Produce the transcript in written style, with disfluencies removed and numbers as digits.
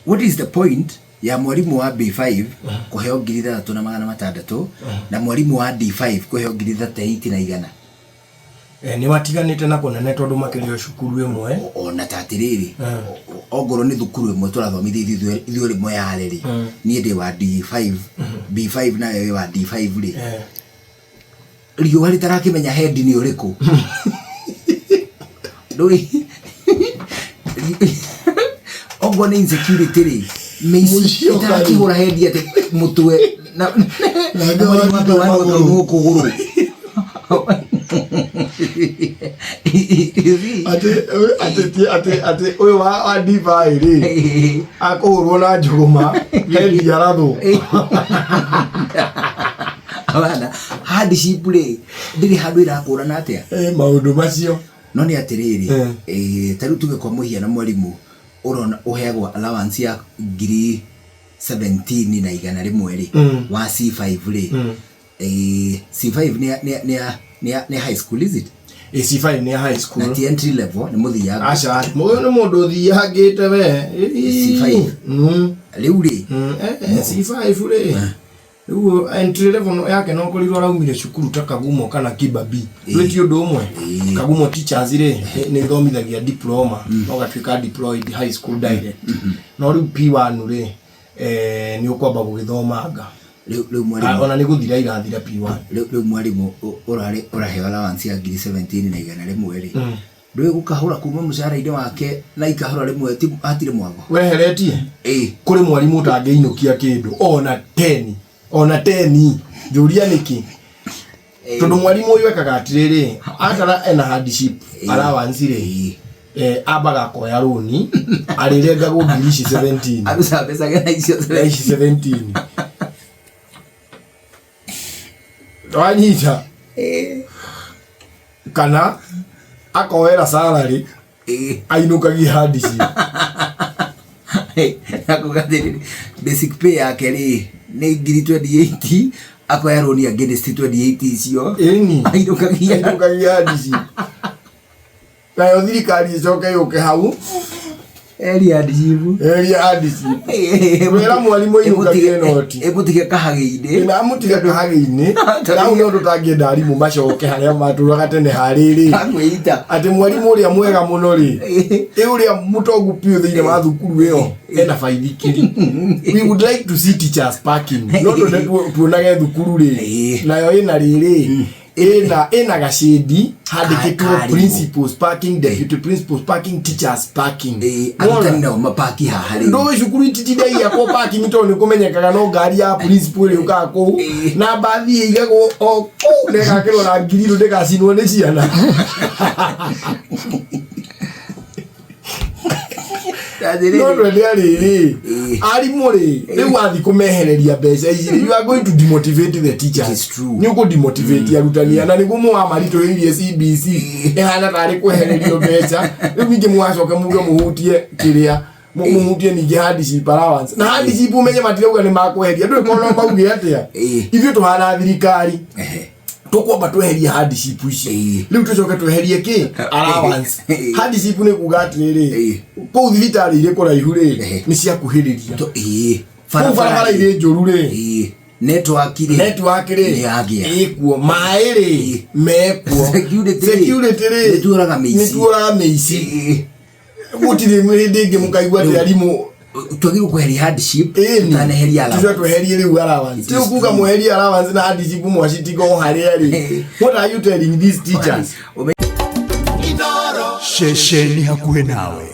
what is the point ya mwalimu wa B5 kuheo 3,600 na mwalimu wa D5 kuheo 3,800? Ni watiganite na kunene tondu makirihwo cukuru imwe ona tatiriri ogoro ni thukuru imwe turathomithia ithuĩ rimwe yareri nie ndi wa D5 B5 na wewe wa D5 ri riũa ritarakimenya head ni uriku ndui ogoro ni insecurity ri meisi itakihura head ate mutwe na mwalimu wa kuguru ate oyo wa D5 ri akohurwo na njuguma head yarathu abana hardship ri ndiri handu irakũrana atia maundu macio no ni atiriri taru tuge kwa muhiana mwalimu urona uheagwo allowance ya 17 na igana rimwe ri wa C5 ri C5 ni high school, is it? C5 ni high school. Na entry level ni muthiaga. Acha moyo ni mundu thiagite we C5 riuri C5 ri riu entry level yake no kurirwa raumire cukuru ta Karwimbo kana Kibabi reti undu umwe Karwimbo teachers ri ni thomithagia diploma no gatwika deployed high school direct no riu P1 ri ni ukwamba gugithomanga riu mwalimu ona ni guthira irathira P1 riu mwalimu uraheo allowance ya 17 na igana rimwe ri ndwe gukahura kuma mushara-ini wake na ikahura rimwe atire mwago weheretie kuri mwalimu utangeinukia kindu ona 10 juria niki tondu mwalimu uyu ekaga atiriri atara ena hardship allowance ri abaga koya roni arirenga go 17 arusa pesa gana icio 17 wanyita kana akoera salary ainukagia hardship nakugathiriri basic pay yake ri ni 28 akoya roni against 28 icio ainukagia hardship kayo thirikari icoke yuke hau area adisibu wera mwalimu inukagia noti emutige kahage-ini na mutige kahage-ini na uno tutangienda arimu macoke haria maturaga tene hariri ati mwalimu uria mwega muno ri uria mutongu piu thiine wa thukuru iyo ena baithikiri. We would like to see teachers parking no tuonage thukuru ri nayo ina riri ena gashedi handikitwo principals parking, deputy principals parking, teachers parking arutani na mapaki hahari ndo cukuru ititide ya ko parking to ni kumenyekaga no ngari ya principal yuka ko na bathi igego o neka kiro na ngiriru ndekacinwo ni ciana no ndo riri arimu ri riu athi kumehereria mbeca ici you are going to demotivate the teachers. Ni uko demotivate arutani na ni gumu wa marito irie CBC ehana tari kuhererio mbeca riu ninge mwacoka muge muhutie kiria muhutie ninge hardship allowance na hardship umenye matirauga ni makuheria ndu ikono bauge atia ivyo tuhana thirikari tukwamba tweherie hardship ici riu tucoke tweherie ki allowance hardship ni kugatiriri ko thibitari ire kuraihu ri ni cia kuhiriria barabara ire njuru ri network ri ikuo mai ri mekuo security ri nituraga meici gutire mwende nge mukaigwa ati arimu twagirwo kweheria hardship tutaneheria allowance tuzo tweherie riu allowance ti ukuga mweheria allowance na hardship mwacitigo haria ri what are you telling these teachers? Inooro shesheni hakuhe nawe.